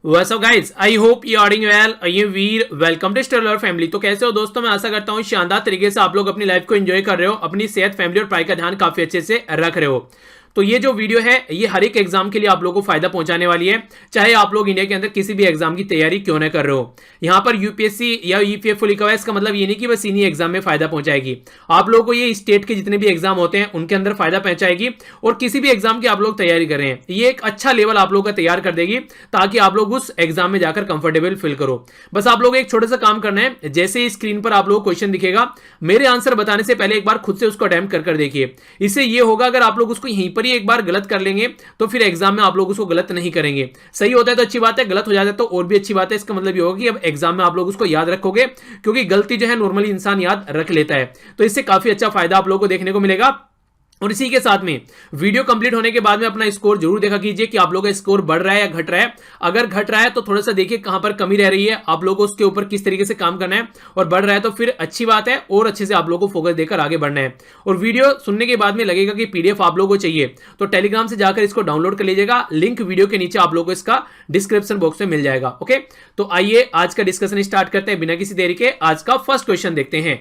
What's up guys? I hope you are doing well. I am Veer, welcome to Stellar family. तो कैसे हो दोस्तों? मैं आशा करता हूँ शानदार तरीके से आप लोग अपनी लाइफ को एंजॉय कर रहे हो, अपनी सेहत, फैमिली और पढ़ाई का ध्यान काफी अच्छे से रख रहे हो। तो ये जो वीडियो है ये हर एक एग्जाम के लिए आप लोगों को फायदा पहुंचाने वाली है, चाहे आप लोग इंडिया के अंदर किसी भी एग्जाम की तैयारी क्यों ना कर रहे हो। यहाँ पर यूपीएससी या ईपीएफओ लिखा हुआ है, इसका मतलब ये नहीं कि बस इन्हीं एग्जाम में फायदा पहुंचाएगी। आप लोगों को ये स्टेट के जितने भी एग्जाम होते हैं उनके अंदर फायदा पहुंचाएगी, और किसी भी एग्जाम की आप लोग तैयारी कर रहे हैं ये एक अच्छा लेवल आप लोग का तैयार कर देगी, ताकि आप लोग उस एग्जाम में जाकर कंफर्टेबल फील करो। बस आप लोग एक छोटा सा काम करना है, जैसे ही स्क्रीन पर आप लोग क्वेश्चन दिखेगा, मेरे आंसर बताने से पहले एक बार खुद से उसको अटेम्प्ट कर देखिए। इससे ये होगा, अगर आप लोग उसको यहीं पर ही एक बार गलत कर लेंगे तो फिर एग्जाम में आप लोग उसको गलत नहीं करेंगे। सही होता है तो अच्छी बात है, गलत हो जाता है तो और भी अच्छी बात है। इसका मतलब ये होगा कि अब एग्जाम में आप लोग उसको याद रखोगे, क्योंकि गलती जो है नॉर्मली इंसान याद रख लेता है। तो इससे काफी अच्छा फायदा आप लोगों को देखने को मिलेगा। और इसी के साथ में वीडियो कंप्लीट होने के बाद में अपना स्कोर जरूर देखा कीजिए कि आप लोगों का स्कोर बढ़ रहा है या घट रहा है। अगर घट रहा है तो थोड़ा सा देखिए कहां पर कमी रह रही है, आप लोगों को उसके ऊपर किस तरीके से काम करना है, और बढ़ रहा है तो फिर अच्छी बात है, और अच्छे से आप लोगों को फोकस देकर आगे बढ़ना है। और वीडियो सुनने के बाद में लगेगा कि पीडीएफ आप लोगों को चाहिए तो टेलीग्राम से जाकर इसको डाउनलोड कर लीजिएगा, लिंक वीडियो के नीचे आप लोगों को इसका डिस्क्रिप्शन बॉक्स में मिल जाएगा। ओके, तो आइए आज का डिस्कशन स्टार्ट करते हैं बिना किसी देरी के। आज का फर्स्ट क्वेश्चन देखते हैं।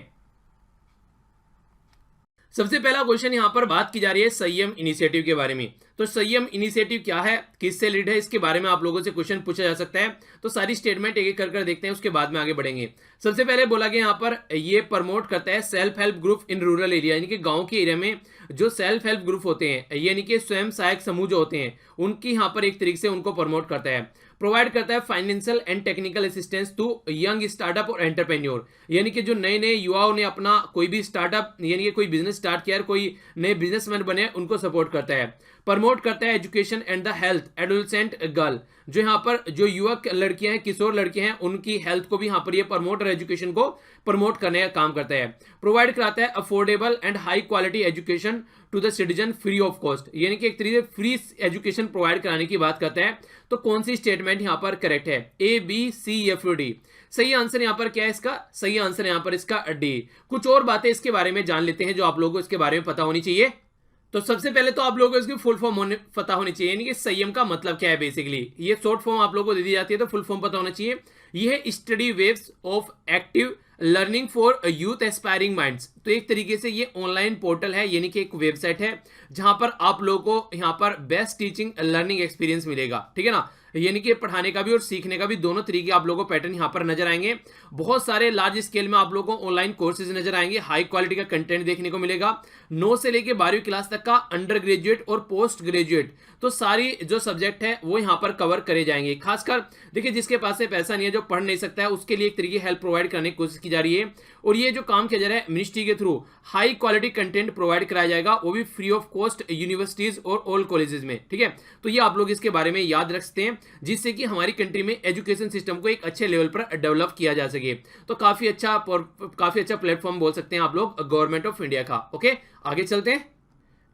सबसे पहला क्वेश्चन यहां पर बात की जा रही है संयम इनिशिएटिव के बारे में। तो संयम इनिशिएटिव क्या है, किससे लीड है, इसके बारे में आप लोगों से क्वेश्चन पूछा जा सकता है। तो सारी स्टेटमेंट एक एक कर देखते हैं, उसके बाद में आगे बढ़ेंगे। सबसे पहले बोला गया यहां पर ये प्रमोट करता है self help group in rural area, यानी कि गांव के एरिया में जो सेल्फ हेल्प ग्रुप होते हैं, यानी कि स्वयं सहायक समूह जो होते हैं, उनकी यहां पर एक तरीके से उनको प्रमोट करता है। प्रोवाइड करता है financial and technical assistance to young startup और एंटरप्रेन्योर, यानी कि जो नए नए युवाओं ने अपना कोई भी स्टार्टअप यानी कि कोई बिजनेस स्टार्ट किया, कोई नए बिजनेसमैन बने, उनको सपोर्ट करता है। प्रमोट करता है education and the health adolescent girl, जो यहाँ पर जो युवक लड़कियां हैं, किशोर लड़कियां हैं, उनकी हेल्थ को भी यहाँ पर ये प्रमोट और एजुकेशन को प्रमोट करने का काम करता है। प्रोवाइड कराता है affordable and high quality education to the citizen free of cost, यानी कि एक तरीके से फ्री एजुकेशन प्रोवाइड कराने की बात करता है। तो कौन सी स्टेटमेंट यहाँ पर करेक्ट है? ए, बी, सी या फिर डी? सही आंसर यहाँ पर क्या है इसका? सही आंसर यहाँ पर इसका डी। कुछ और बातें इसके बारे में जान लेते हैं जो आप लोगों को इसके बारे में पता होनी चाहिए। तो सबसे पहले तो आप लोगों को इसकी फुल फॉर्म पता होनी चाहिए, यानी कि संयम का मतलब क्या है। बेसिकली ये शॉर्ट फॉर्म आप लोगों को दे दी जाती है, तो फुल फॉर्म पता होना चाहिए। ये है study waves of active learning for youth aspiring minds. तो एक तरीके से ये ऑनलाइन पोर्टल है, यानी कि एक वेबसाइट है जहां पर आप लोगों को यहाँ पर बेस्ट टीचिंग लर्निंग एक्सपीरियंस मिलेगा, ठीक है ना। यानी कि पढ़ाने का भी और सीखने का भी दोनों तरीके आप लोगों को पैटर्न यहाँ पर नजर आएंगे। बहुत सारे लार्ज स्केल में आप लोगों को ऑनलाइन कोर्सेज नजर आएंगे, हाई क्वालिटी का कंटेंट देखने को मिलेगा। 9 से लेकर 12वीं क्लास तक का अंडर ग्रेजुएट और पोस्ट ग्रेजुएट, तो सारी जो सब्जेक्ट है वो यहाँ पर कवर करे जाएंगे। खासकर देखिए जिसके पास से पैसा नहीं है, जो पढ़ नहीं सकता है, उसके लिए एक तरीके हेल्प प्रोवाइड करने की कोशिश की जा रही है। और ये जो काम किया जा रहा है मिनिस्ट्री के through, high quality content provide कराया जाएगा, वो भी फ्री ऑफ कॉस्ट यूनिवर्सिटीज और ऑल कॉलेजेस में, ठीक है। तो ये आप लोग इसके बारे में याद रख सकते हैं, जिससे कि हमारी कंट्री में एजुकेशन सिस्टम को एक अच्छे लेवल पर डेवलप किया जा सके। तो काफी अच्छा प्लेटफॉर्म बोल सकते हैं आप लोग गवर्नमेंट ऑफ इंडिया का। ओके, आगे चलते हैं।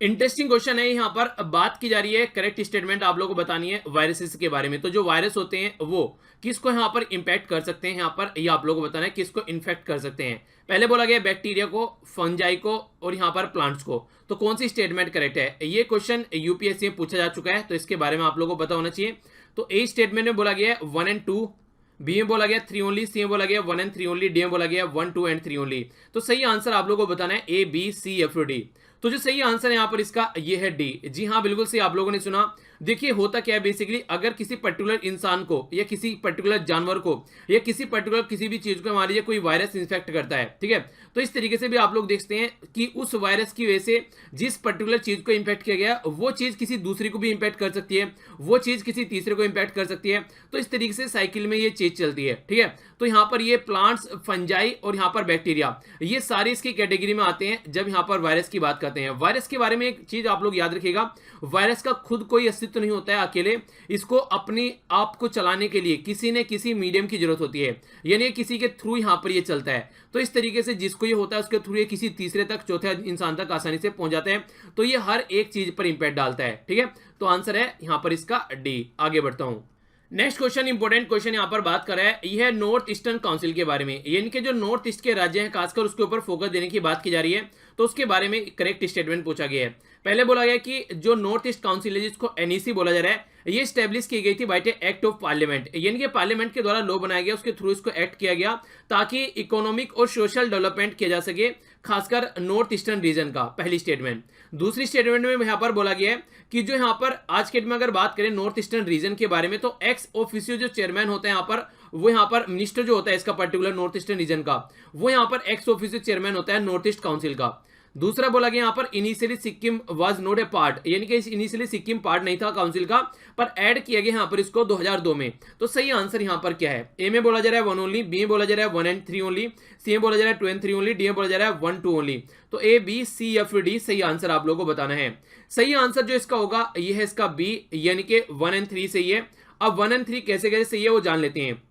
इंटरेस्टिंग क्वेश्चन है, यहाँ पर बात की जा रही है, करेक्ट स्टेटमेंट आप लोगों को बतानी है वायरसेस के बारे में। तो जो वायरस होते हैं वो किसको यहाँ पर इंपैक्ट कर सकते हैं, यहाँ पर ये आप लोगों को बताना है किसको इन्फेक्ट कर सकते हैं। पहले बोला गया बैक्टीरिया को, फंजाई को, और यहाँ पर प्लांट्स को। तो कौन सी स्टेटमेंट करेक्ट है? ये क्वेश्चन यूपीएससी में पूछा जा चुका है, तो इसके बारे में आप लोगों को पता होना चाहिए। तो ए स्टेटमेंट में बोला गया है 1 and 2, बी में बोला गया 3 ओनली, सी में बोला गया 1 and 3 ओनली, डी में बोला गया 1, 2 and 3 ओनली। तो सही आंसर आप लोगों को बताना है ए, बी, सी या फिर डी। तो जो सही आंसर है यहाँ पर इसका ये है डी। जी हाँ, बिल्कुल सही आप लोगों ने सुना। देखिए होता क्या है बेसिकली, अगर किसी पर्टिकुलर इंसान को या किसी पर्टिकुलर जानवर को या किसी पर्टिकुलर किसी भी चीज को मान लीजिए कोई वायरस इन्फेक्ट करता है, ठीक है, तो इस तरीके से भी आप लोग देखते हैं कि उस वायरस की वजह से जिस पर्टिकुलर चीज को इंपैक्ट किया गया वो चीज किसी दूसरी को भी इंपैक्ट कर सकती है, वो चीज किसी तीसरे को इंपैक्ट कर सकती है। तो इस तरीके से साइकिल में ये चीज चलती है, ठीक है। तो यहाँ पर ये प्लांट्स, फंजाई और यहाँ पर बैक्टीरिया, ये सारे इसकी कैटेगरी में आते हैं जब यहाँ पर वायरस की बात करते हैं। वायरस के बारे में एक चीज आप लोग याद रखिएगा, वायरस का खुद कोई अस्तित्व नहीं होता है अकेले, इसको अपनी आप को चलाने के लिए किसी ने किसी मीडियम की जरूरत होती है, यानी किसी के थ्रू यहाँ पर ये चलता है। तो इस तरीके से जिसको ये होता है उसके थ्रू ये किसी तीसरे तक, चौथे इंसान तक आसानी से पहुंच जाते हैं। तो ये हर एक चीज पर इंपैक्ट डालता है, ठीक है। तो आंसर है यहाँ पर इसका डी। आगे बढ़ता हूं। नेक्स्ट क्वेश्चन, इंपोर्टेंट क्वेश्चन यहाँ पर बात कर रहा है, यह है नॉर्थ ईस्टर्न काउंसिल के बारे में, यानी कि जो नॉर्थ ईस्ट के राज्य हैं खासकर उसके ऊपर फोकस देने की बात की जा रही है। तो उसके बारे में करेक्ट स्टेटमेंट पूछा गया है। पहले बोला गया कि जो नॉर्थ ईस्ट काउंसिल है जिसको एनईसी बोला जा रहा है, ये स्टेब्लिश की गई थी बाय एक्ट ऑफ पार्लियामेंट, यानी कि पार्लियामेंट के द्वारा लॉ बनाया गया, उसके थ्रू इसको एक्ट किया गया ताकि इकोनॉमिक और सोशल डेवलपमेंट किया जा सके, खासकर नॉर्थ ईस्टर्न रीजन का। पहली स्टेटमेंट। दूसरी स्टेटमेंट में यहाँ पर बोला गया है कि जो यहाँ पर आज के डेट में अगर बात करें नॉर्थ ईस्टर्न रीजन के बारे में, तो एक्स ऑफिसियो जो चेयरमैन होते हैं यहाँ पर, वो यहाँ पर मिनिस्टर जो होता है इसका पर्टिकुलर नॉर्थ ईस्टर्न रीजन का, वो यहाँ पर एक्स ऑफिसियो चेयरमैन होता है नॉर्थ ईस्ट काउंसिल का। दूसरा बोला गया यहाँ पर initially Sikkim was not a part, यानी कि इनिशियली सिक्किम पार्ट नहीं था काउंसिल का, पर ऐड किया गया यहाँ पर इसको 2002 में। तो सही आंसर यहाँ पर क्या है? ए में बोला जा रहा है 1 ओनली, बी में बोला जा रहा है 1 and 3 ओनली, सी में बोला जा रहा है 2 and 3 ओनली, डी में बोला जा रहा है 1 2 ओनली। तो ए बी सी या फिर डी सही आंसर आप लोगों को बताना है। सही आंसर जो इसका होगा ये है इसका बी, यानी कि 1 and 3 सही है। अब 1 and 3 कैसे कैसे सही है वो जान लेते हैं,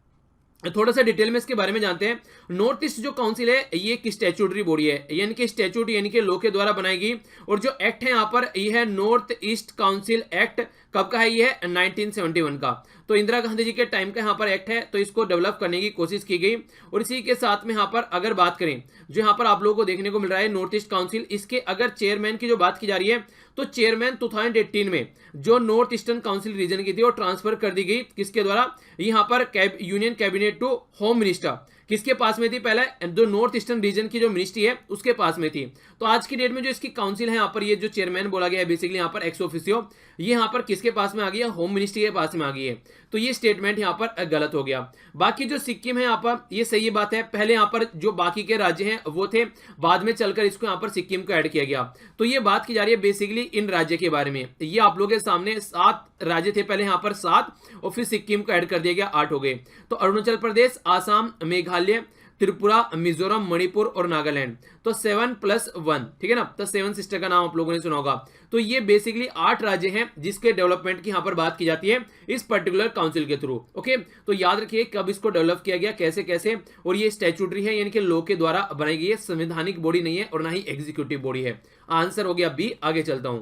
थोड़ा सा डिटेल में इसके बारे में जानते हैं। नॉर्थ ईस्ट जो काउंसिल है ये एक स्टैट्यूटरी बॉडी है, यानी कि स्टैट्यूट यानी कि लॉ के द्वारा बनाएगी, और जो एक्ट है यहाँ पर ये है नॉर्थ ईस्ट काउंसिल एक्ट। कब का है ये? 1971 का। तो इंदिरा गांधी जी के टाइम का यहाँ पर एक्ट है, तो इसको डेवलप करने की कोशिश की गई। और इसी के साथ में यहाँ पर अगर बात करें, जो यहाँ पर आप लोगों को देखने को मिल रहा है नॉर्थ ईस्ट काउंसिल, इसके अगर चेयरमैन की जो बात की जा रही है, तो चेयरमैन 2018 में जो नॉर्थ ईस्टर्न काउंसिल रीजन की थी वो ट्रांसफर कर दी गई किसके द्वारा? यहाँ पर union cabinet to home minister. किसके पास में थी? पहले जो नॉर्थ ईस्टर्न रीजन की जो मिनिस्ट्री है उसके पास में थी। तो आज की डेट में जो इसकी काउंसिल है यहाँ पर, ये जो चेयरमैन बोला गया है बेसिकली यहाँ पर एक्स ऑफिसियो, ये यहाँ पर किसके पास में आ गया? होम मिनिस्ट्री के पास में आ गई है। तो ये स्टेटमेंट यहाँ पर गलत हो गया। बाकी जो सिक्किम है यहाँ पर, ये सही बात है, पहले यहाँ पर जो बाकी के राज्य हैं वो थे, बाद में चलकर इसको यहाँ पर सिक्किम को ऐड किया गया। तो ये बात की जा रही है बेसिकली इन राज्य के बारे में। ये आप लोगों के सामने 7 राज्य थे पहले यहाँ पर 7, और फिर सिक्किम को ऐड कर दिया गया 8 हो गए। तो अरुणाचल प्रदेश, आसाम, मेघालय, त्रिपुरा, मिजोरम, मणिपुर और नागालैंड। तो 7+1, ठीक है ना। तो 7 सिस्टर का नाम आप लोगों ने सुना होगा। तो ये बेसिकली 8 राज्य हैं जिसके डेवलपमेंट की यहाँ पर बात की जाती है इस पर्टिकुलर काउंसिल के थ्रू। ओके, तो याद रखिए कब इसको डेवलप किया गया, कैसे कैसे। और ये स्टैट्यूटरी है, यानी कि लॉ के द्वारा बनाई गई है, संवैधानिक बॉडी नहीं है और ना ही एग्जीक्यूटिव बॉडी है। आंसर हो गया बी। आगे चलता हूं।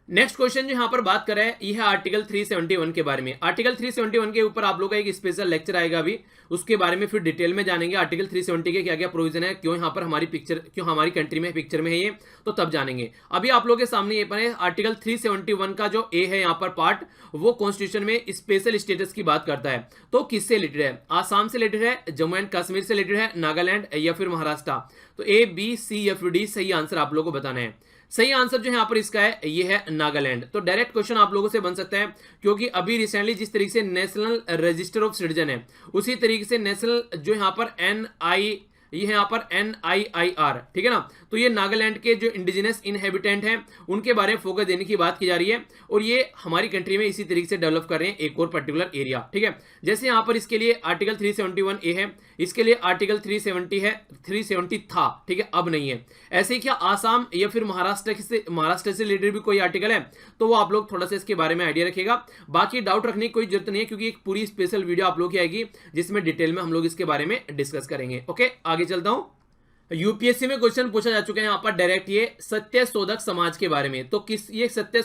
नेक्स्ट क्वेश्चन जो यहाँ पर बात कर रहा है ये है आर्टिकल 371 के बारे में। आर्टिकल 371 के ऊपर आप लोगों का एक स्पेशल लेक्चर आएगा अभी, उसके बारे में फिर डिटेल में जानेंगे। आर्टिकल 370 के क्या क्या प्रोविजन है, क्यों यहाँ पर हमारी पिक्चर, क्यों हमारी कंट्री में पिक्चर में है ये, तो तब जानेंगे। अभी आप लोगों के सामने ये पर है आर्टिकल 371 का जो ए है यहाँ पर पार्ट, वो कॉन्स्टिट्यूशन में स्पेशल स्टेटस की बात करता है। तो किससे रिलेटेड है? आसाम से रिलेटेड है, जम्मू एंड कश्मीर से रिलेटेड है, नागालैंड या फिर महाराष्ट्र। तो ए बी सी या फिर डी सही आंसर आप लोगों को बताना है। सही आंसर जो यहाँ पर इसका है ये है नागालैंड। तो डायरेक्ट क्वेश्चन आप लोगों से बन सकता है, क्योंकि अभी रिसेंटली जिस तरीके से नेशनल रजिस्टर ऑफ सिटीजन है, उसी तरीके से नेशनल जो यहाँ पर ये है यहाँ पर NIIR, ठीक है ना। तो ये नागालैंड के जो इंडिजिनस इनहेबिटेंट हैं उनके बारे में फोकस देने की बात की जा रही है, और ये हमारी कंट्री में इसी तरीके से डेवलप कर रहे हैं एक और पर्टिकुलर एरिया, ठीक है। जैसे यहाँ पर इसके लिए आर्टिकल 371A है, इसके लिए आर्टिकल 370 है, 370 था, ठीक है, अब नहीं है। ऐसे ही क्या आसाम या फिर महाराष्ट्र से रिलेटेड भी कोई आर्टिकल है, तो वो आप लोग थोड़ा सा इसके बारे में आइडिया रखिएगा। बाकी डाउट रखने की कोई जरूरत नहीं है, क्योंकि एक पूरी स्पेशल वीडियो आप लोग की आएगी जिसमें डिटेल में हम लोग इसके बारे में डिस्कस करेंगे। ओके, आगे चलता हूं। यूपीएससी में क्वेश्चन पूछा जा चुका है यहाँ पर डायरेक्ट, ये सत्य शोधक समाज के बारे में। तो किस ये सत्य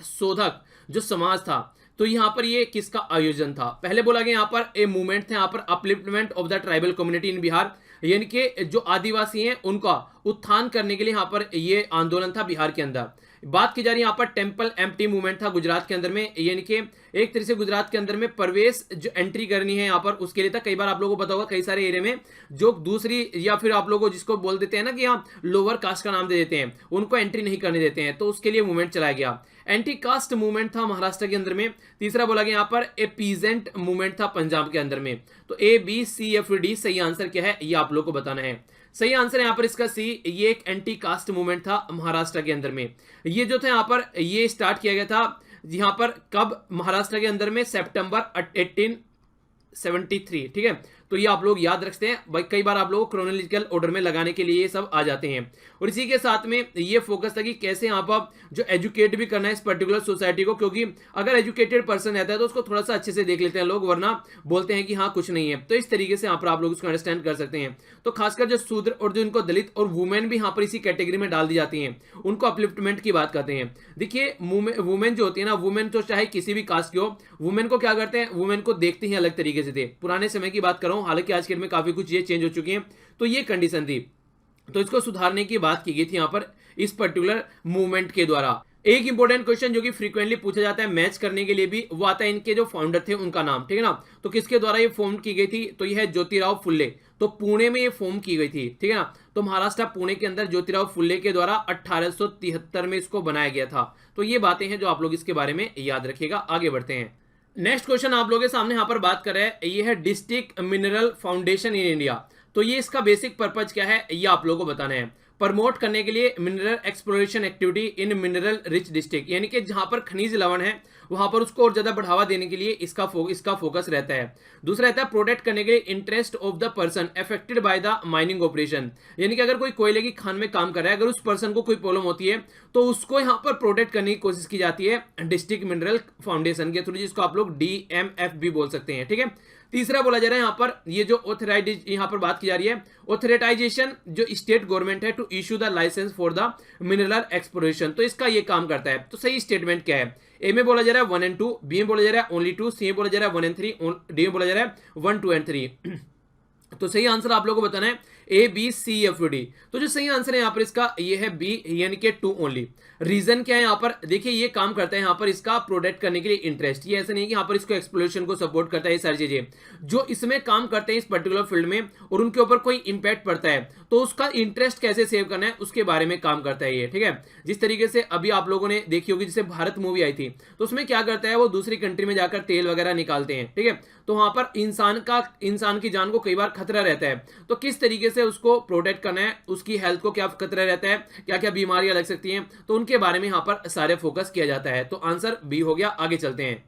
शोधक जो समाज था, तो यहाँ पर ये किसका आयोजन था? पहले बोला गया यहाँ पर ए मूवमेंट था यहाँ पर upliftment of the tribal community in Bihar, यानी कि जो आदिवासी हैं उनका उत्थान करने के लिए यहाँ पर ये आंदोलन था बिहार के अंदर। बात की जा रही है यहाँ पर टेम्पल एम्प्टी मूवमेंट था गुजरात के अंदर में, यानी कि एक तरह से गुजरात के अंदर में प्रवेश जो एंट्री करनी है यहाँ पर उसके लिए था। कई बार आप लोगों को पता होगा कई सारे एरिया में जो दूसरी या फिर आप लोगों को जिसको बोल देते हैं ना कि यहाँ लोअर कास्ट का नाम दे देते हैं, उनको एंट्री नहीं करने देते हैं, तो उसके लिए मूवमेंट चलाया गया। एंटी कास्ट मूवमेंट था महाराष्ट्र के अंदर में। तीसरा बोला गया यहाँ पर ए पीजेंट मूवमेंट था पंजाब के अंदर में। तो ए बी सी या फिर डी सही आंसर क्या है ये आप लोग को बताना है। सही आंसर यहाँ पर इसका सी, ये एक एंटी कास्ट मूवमेंट था महाराष्ट्र के अंदर में। ये जो था यहाँ पर ये स्टार्ट किया गया था यहाँ पर कब? महाराष्ट्र के अंदर में सितंबर 1873, ठीक है। तो ये आप लोग याद रखते हैं भाई, कई बार आप लोग क्रोनोलॉजिकल ऑर्डर में लगाने के लिए ये सब आ जाते हैं। और इसी के साथ में ये फोकस था कि कैसे यहाँ पर जो एजुकेट भी करना है इस पर्टिकुलर सोसाइटी को, क्योंकि अगर एजुकेटेड पर्सन रहता है तो उसको थोड़ा सा अच्छे से देख लेते हैं लोग, वरना बोलते हैं कि हाँ कुछ नहीं है। तो इस तरीके से यहाँ पर आप लोग उसको अंडरस्टैंड कर सकते हैं। तो खासकर जो शूद्र और जो इनको दलित और वुमेन भी यहाँ पर इसी कैटेगरी में डाल दी जाती हैं, उनको अपलिफ्टमेंट की बात करते हैं। देखिए वुमेन जो होती है ना, वुमेन तो चाहे किसी भी कास्ट की हो, वुमेन को क्या करते हैं, वुमेन को देखते ही अलग तरीके से थे। पुराने समय की बात कर रहा हूँ, हालांकि आज के में काफी कुछ ये चेंज हो चुकी हैं। तो ये कंडीशन थी, तो इसको सुधारने की बात की गई थी यहाँ पर इस पर्टिकुलर मूवमेंट के द्वारा। एक इंपॉर्टेंट क्वेश्चन जो कि फ्रीक्वेंटली पूछा जाता है मैच करने के लिए भी, वो आता है इनके जो फाउंडर थे उनका नाम, ठीक है ना। तो किसके द्वारा ये फॉर्म की गई थी, तो ये है ज्योतिराव फुल्ले। तो पुणे में ये फॉर्म की गई थी, ठीक है ना। तो महाराष्ट्र पुणे के अंदर ज्योतिराव फुल्ले के द्वारा 1873 में इसको बनाया गया था। तो ये बातें हैं जो आप लोग इसके बारे में याद रखिएगा। आगे बढ़ते हैं। नेक्स्ट क्वेश्चन आप लोगों के सामने यहाँ पर बात कर रहे हैं, ये है district mineral foundation in India. तो ये इसका बेसिक पर्पज क्या है, ये आप लोगों को बताना है। प्रमोट करने के लिए mineral exploration activity in mineral rich district, यानी कि जहां पर खनिज लवण है वहां पर उसको और ज्यादा बढ़ावा देने के लिए इसका फोकस रहता है। दूसरा रहता है प्रोटेक्ट करने के लिए interest of the person affected by the mining operation, यानी कि अगर कोई कोयले की खान में काम कर रहा है, अगर उस पर्सन को कोई प्रॉब्लम होती है तो उसको यहां पर प्रोटेक्ट करने की कोशिश की जाती है डिस्ट्रिक्ट मिनरल फाउंडेशन के थ्रू, जिसको आप लोग DMF भी बोल सकते हैं, ठीक है। तीसरा बोला जा रहा है यहाँ पर, ये जो ऑथराइज यहाँ पर बात की जा रही है, ऑथराइजेशन जो स्टेट गवर्नमेंट है to issue the licence for the mineral exploration. तो इसका ये काम करता है। तो सही स्टेटमेंट क्या है, ए में बोला जा रहा है 1 and 2, बी में बोला जा रहा है ओनली 2, सी में बोला जा रहा है 1 and 3, डी में बोला जा रहा है 1, 2 and 3। तो सही आंसर आप लोगों को बताना है ABCFD। तो जो सही आंसर है यहाँ पर इसका ये है बी, यानी कि 2 ओनली। रीजन क्या है यहाँ पर, देखिए ये काम करता है यहाँ पर इसका प्रोटेक्ट करने के लिए इंटरेस्ट, ये ऐसा नहीं कि यहाँ पर इसको एक्सप्लोरेशन को सपोर्ट करता है। ये सारी चीजें जो इसमें काम करते हैं इस पर्टिकुलर फील्ड में और उनके ऊपर कोई इंपैक्ट पड़ता है तो उसका इंटरेस्ट कैसे सेव करना है उसके बारे में काम करता है ये, ठीक है। जिस तरीके से अभी आप लोगों ने देखी होगी, जैसे भारत मूवी आई थी, तो उसमें क्या करता है वो दूसरी कंट्री में जाकर तेल वगैरह निकालते हैं, ठीक है। तो वहां पर इंसान की जान को कई बार खतरा रहता है, तो किस तरीके से उसको प्रोटेक्ट करना है, उसकी हेल्थ को क्या खतरा रहता है, क्या क्या बीमारियां लग सकती हैं, तो उनके बारे में यहाँ पर सारे फोकस किया जाता है। तो आंसर बी हो गया। आगे चलते हैं।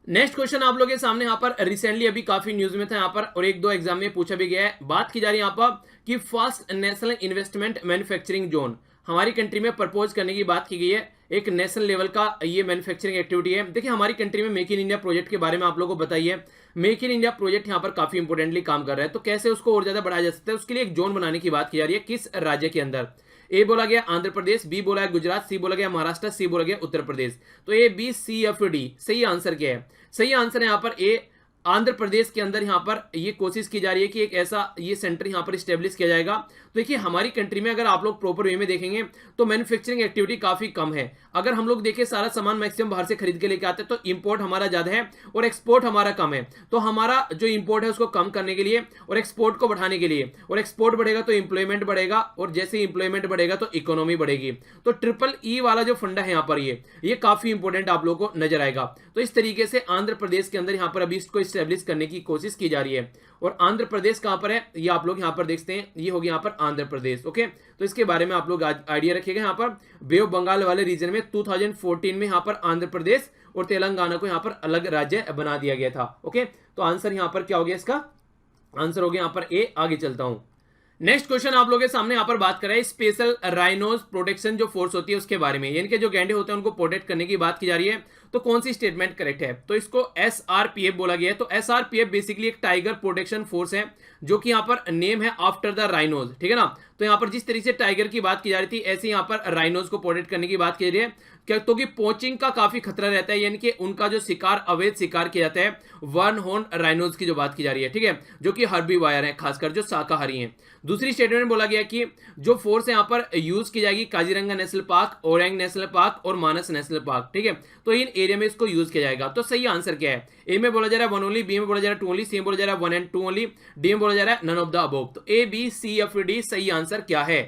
नेक्स्ट क्वेश्चन आप लोगों के सामने यहाँ पर रिसेंटली अभी काफी न्यूज में था यहाँ पर, और 1-2 एग्जाम में पूछा भी गया है। बात की जा रही है यहाँ पर कि first national investment manufacturing zone हमारी कंट्री में प्रपोज करने की बात की गई है। एक नेशनल लेवल का ये मैन्युफैक्चरिंग एक्टिविटी है। देखिए हमारी कंट्री में मेक इन इंडिया प्रोजेक्ट के बारे में आप लोगों को बताइए। मेक इन इंडिया प्रोजेक्ट यहाँ पर काफी इंपोर्टेंटली काम कर रहा है, तो कैसे उसको और ज्यादा बढ़ाया जा सकता है, उसके लिए एक जोन बनाने की बात की जा रही है। किस राज्य के अंदर, ए बोला गया आंध्र प्रदेश, बी बोला गया गुजरात, सी बोला गया महाराष्ट्र, सी बोला गया उत्तर प्रदेश। तो ABCFD सही आंसर क्या है, सही आंसर है यहाँ पर ए, आंध्र प्रदेश के अंदर यहाँ पर ये कोशिश की जा रही है कि एक ऐसा ये सेंटर यहाँ पर स्टेब्लिश किया जाएगा। तो देखिए हमारी कंट्री में अगर आप लोग प्रॉपर वे में देखेंगे तो मैन्युफैक्चरिंग एक्टिविटी काफी कम है। अगर हम लोग देखें सारा सामान मैक्सिमम बाहर से खरीद के लेके आते हैं, तो इंपोर्ट हमारा ज्यादा है और एक्सपोर्ट हमारा कम है। तो हमारा जो इंपोर्ट है उसको कम करने के लिए और एक्सपोर्ट को बढ़ाने के लिए, और एक्सपोर्ट बढ़ेगा तो इंप्लॉयमेंट बढ़ेगा, और जैसे इंप्लॉयमेंट बढ़ेगा तो इकोनॉमी बढ़ेगी। तो EEE वाला जो फंडा है यहाँ पर ये काफी इंपॉर्टेंट आप लोगों को नजर आएगा। तो इस तरीके से आंध्र प्रदेश के अंदर यहाँ पर अभी इसको स्टैब्लिश करने की कोशिश की जा रही है। और आंध्र प्रदेश कहां पर है, ये आप लोग यहां पर देखते हैं, ये हो गया यहां पर आंध्र प्रदेश। ओके, तो इसके बारे में आप लोग आइडिया रखिएगा। यहां पर बे ऑफ बंगाल वाले रीजन में 2014 में यहां पर आंध्र प्रदेश और तेलंगाना को यहां पर अलग राज्य बना दिया गया था। ओके, तो आंसर यहां पर क्या हो गया, इसका आंसर हो गया यहां पर ए। आगे चलता हूं। नेक्स्ट क्वेश्चन आप लोगों के सामने यहाँ पर बात कर रहे हैं स्पेशल राइनोज प्रोटेक्शन जो फोर्स होती है उसके बारे में, यानी कि जो गैंडे होते हैं उनको प्रोटेक्ट करने की बात की जा रही है। तो कौन सी स्टेटमेंट करेक्ट है, तो इसको SRPF बोला गया है। तो SRPF बेसिकली एक टाइगर प्रोटेक्शन फोर्स है जो कि यहाँ पर नेम है आफ्टर द राइनोज, ठीक है ना। तो यहाँ पर जिस तरीके से टाइगर की बात की जा रही थी, ऐसे यहाँ पर राइनोज को प्रोटेक्ट करने की बात की जा रही है। तो कि पोचिंग का काफी खतरा रहता है, यानी कि उनका जो शिकार अवैध शिकार किया जाता है वन हॉर्न राइनोज की जो बात की जा रही है, ठीक है, जो कि हर्बीवायर है, खासकर जो शाकाहारी हैं। दूसरी स्टेटमेंट में बोला गया कि जो फोर्स है यहाँ पर यूज की जाएगी Kaziranga national park, orang national park और मानस नेशनल पार्क, ठीक है। तो इन एरिया में इसको यूज किया जाएगा। तो सही आंसर क्या है, ए में बोला जा रहा है 1 ओनली, बी में बोला जा रहा है 2 ओनली, सी में बोला जा रहा है 1 and 2 ओनली, डी में बोला जा रहा है नन ऑफ द अबव। तो ABCFD सही आंसर क्या है,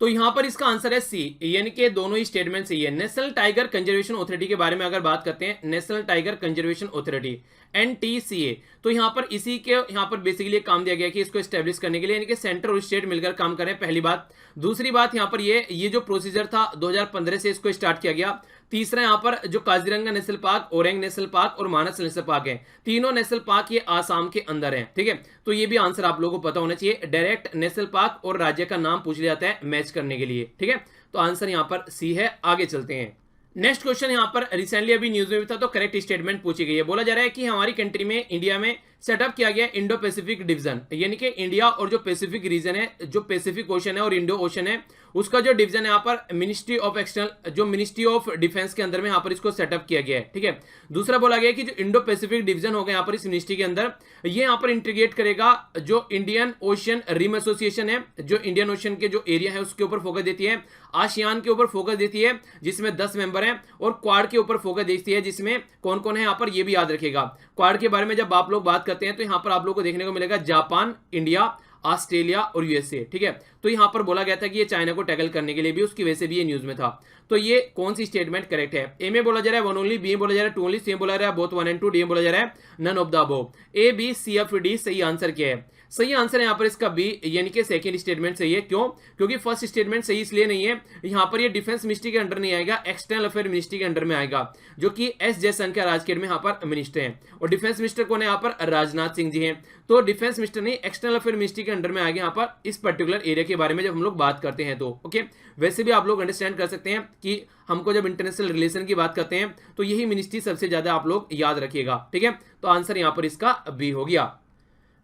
तो यहां पर इसका आंसर है सी, यानी कि दोनों ही स्टेटमेंट सही है। नेशनल टाइगर कंजर्वेशन अथॉरिटी के बारे में अगर बात करते हैं, national tiger conservation authority NTCA, तो यहां पर इसी के यहां पर बेसिकली काम दिया गया कि इसको एस्टेब्लिश करने के लिए, यानी कि सेंटर और स्टेट मिलकर काम करें, पहली बात। दूसरी बात यहां पर ये जो प्रोसीजर था 2015 से इसको स्टार्ट किया गया। तीसरा यहां पर जो Kaziranga national park, orang national park और मानस नेशनल पार्क है, तीनों नेशनल पार्क ये आसाम के अंदर है, ठीक है। तो ये भी आंसर आप लोगों को पता होना चाहिए। डायरेक्ट नेशनल पार्क और राज्य का नाम पूछ लिया जाता है मैच करने के लिए, ठीक है। तो आंसर यहां पर सी है। आगे चलते हैं। नेक्स्ट क्वेश्चन यहां पर रिसेंटली अभी न्यूज में भी था, तो करेक्ट स्टेटमेंट पूछी गई है। बोला जा रहा है कि हमारी कंट्री में, इंडिया में सेटअप किया गया इंडो पैसिफिक डिवीजन, यानी कि इंडिया और जो पैसिफिक रीजन है, जो पैसिफिक ओशन है और इंडो ओशन है, उसका जो डिवीजन है यहाँ पर मिनिस्ट्री ऑफ एक्सटर्नल, जो मिनिस्ट्री ऑफ डिफेंस के अंदर में यहाँ पर इसको सेटअप किया गया है। ठीक है, दूसरा बोला गया कि जो इंडो पैसिफिक डिवीजन होगा यहाँ पर इस मिनिस्ट्री के अंदर, ये यहाँ पर इंटीग्रेट करेगा जो इंडियन ओशन रिम एसोसिएशन है, जो इंडियन ओशन के जो एरिया है उसके ऊपर फोकस देती है, आसियान के ऊपर फोकस देती है जिसमें 10 मेंबर हैं, और क्वाड के ऊपर फोकस देती है जिसमें कौन कौन है यहाँ पर ये भी याद रखेगा। क्वाड के बारे में जब आप लोग बात करते हैं तो यहाँ पर आप लोग को देखने को मिलेगा जापान, इंडिया, ऑस्ट्रेलिया और यूएसए। ठीक है, तो यहां पर बोला गया था कि ये चाइना को टैकल करने के लिए भी, उसकी वजह से भी ये न्यूज में था। तो ये कौन सी स्टेटमेंट करेक्ट है? ए में बोला जा रहा है वन ओनली, बी में बोला जा रहा है टू ओनली, सी में बोला जा रहा है both one and two, D में बोला जा रहा है none of the above. A B C F D सही आंसर क्या है? सही आंसर है यहाँ पर इसका बी, यानी कि सेकंड स्टेटमेंट सही है। क्यों? क्योंकि फर्स्ट स्टेटमेंट सही इसलिए नहीं है, यहाँ पर ये डिफेंस मिनिस्ट्री के अंडर नहीं आएगा, एक्सटर्नल अफेयर मिनिस्ट्री के अंडर में आएगा, जो कि एस जयशंकर राजकेट में यहाँ पर मिनिस्टर हैं, और डिफेंस मिनिस्टर कौन है यहाँ पर? राजनाथ सिंह जी हैं। तो डिफेंस मिनिस्टर नहीं, एक्सटर्नल अफेयर मिनिस्ट्री के अंडर में आएगा यहाँ पर इस पर्टिकुलर एरिया के बारे में जब हम लोग बात करते हैं तो। ओके, वैसे भी आप लोग अंडरस्टैंड कर सकते हैं कि हमको जब इंटरनेशनल रिलेशन की बात करते हैं तो यही मिनिस्ट्री सबसे ज्यादा आप लोग याद रखिएगा। ठीक है, तो आंसर यहाँ पर इसका बी हो गया।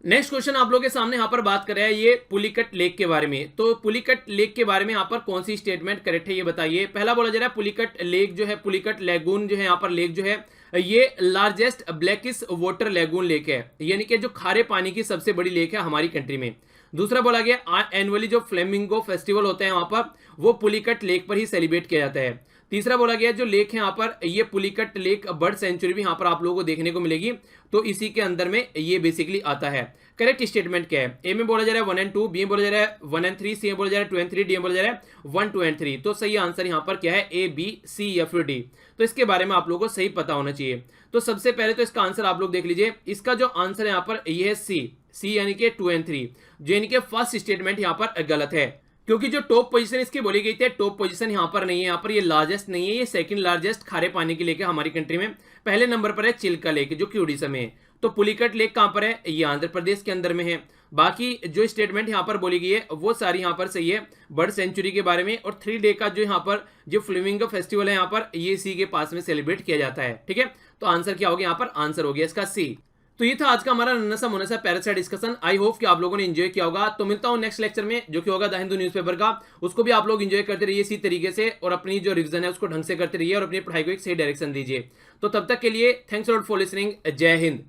नेक्स्ट क्वेश्चन आप लोगों के सामने यहाँ पर बात कर रहा है ये पुलिकट लेक के बारे में। तो पुलिकट लेक के बारे में यहाँ पर कौन सी स्टेटमेंट करेक्ट है ये बताइए। पहला बोला जा रहा है पुलिकट लेक जो है, पुलिकट लेगून जो है यहाँ पर लेक जो है, ये largest blackish water lagoon lake है, यानी कि जो खारे पानी की सबसे बड़ी लेक है हमारी कंट्री में। दूसरा बोला गया एनुअली जो फ्लेमिंगो फेस्टिवल होता है वहां पर, वो पुलिकट लेक पर ही सेलिब्रेट किया जाता है। तीसरा बोला गया जो लेक है यहाँ पर, ये पुलिकट लेक बर्ड सेंचुरी भी यहाँ पर आप लोगों को देखने को मिलेगी, तो इसी के अंदर में ये बेसिकली आता है। करेक्ट स्टेटमेंट क्या है? ए में बोला जा रहा है 1 एंड 2, बी में बोला जा रहा है 1 एंड 3, सी में बोला जा रहा है 2 एंड 3, डी में बोला जा रहा है 1, 2 एंड 3। तो सही आंसर यहाँ पर क्या है? ए, बी, सी या फिर डी। तो इसके बारे में आप लोगों को सही पता होना चाहिए। तो सबसे पहले तो इसका आंसर आप लोग देख लीजिए, इसका जो आंसर है यहाँ पर ये है सी यानी कि 2 एंड 3, जो यानी कि फर्स्ट स्टेटमेंट यहाँ पर गलत है, क्योंकि जो टॉप पोजीशन इसकी बोली गई थी, टॉप पोजीशन यहाँ पर नहीं है, यहाँ पर ये लार्जेस्ट नहीं है, ये सेकंड लार्जेस्ट खारे पानी की लेक है हमारी कंट्री में। पहले नंबर पर है चिल्का लेक जो कि उड़ीसा में है। तो पुलिकट लेक कहां पर है? ये आंध्र प्रदेश के अंदर में है। बाकी जो स्टेटमेंट यहाँ पर बोली गई है वो सारी यहाँ पर सही है बर्ड सेंचुरी के बारे में, और 3 डे का जो यहाँ पर जो फ्लेमिंगो फेस्टिवल है यहाँ पर, ये सी के पास में सेलिब्रेट किया जाता है। ठीक है, तो आंसर क्या हो गया? यहाँ पर आंसर हो गया इसका सी। तो ये था आज का हमारा नन्हा सा मुन्ना सा पैरासाइट डिस्कशन। आई होप कि आप लोगों ने एंजॉय किया होगा। तो मिलता हूं नेक्स्ट लेक्चर में जो कि होगा द हिंदू न्यूज़पेपर का, उसको भी आप लोग एंजॉय करते रहिए इसी तरीके से, और अपनी जो रिवीजन है उसको ढंग से करते रहिए और अपनी पढ़ाई को एक सही डायरेक्शन दीजिए। तो तब तक के लिए थैंक्स लॉट फॉर लिसनिंग। जय हिंद।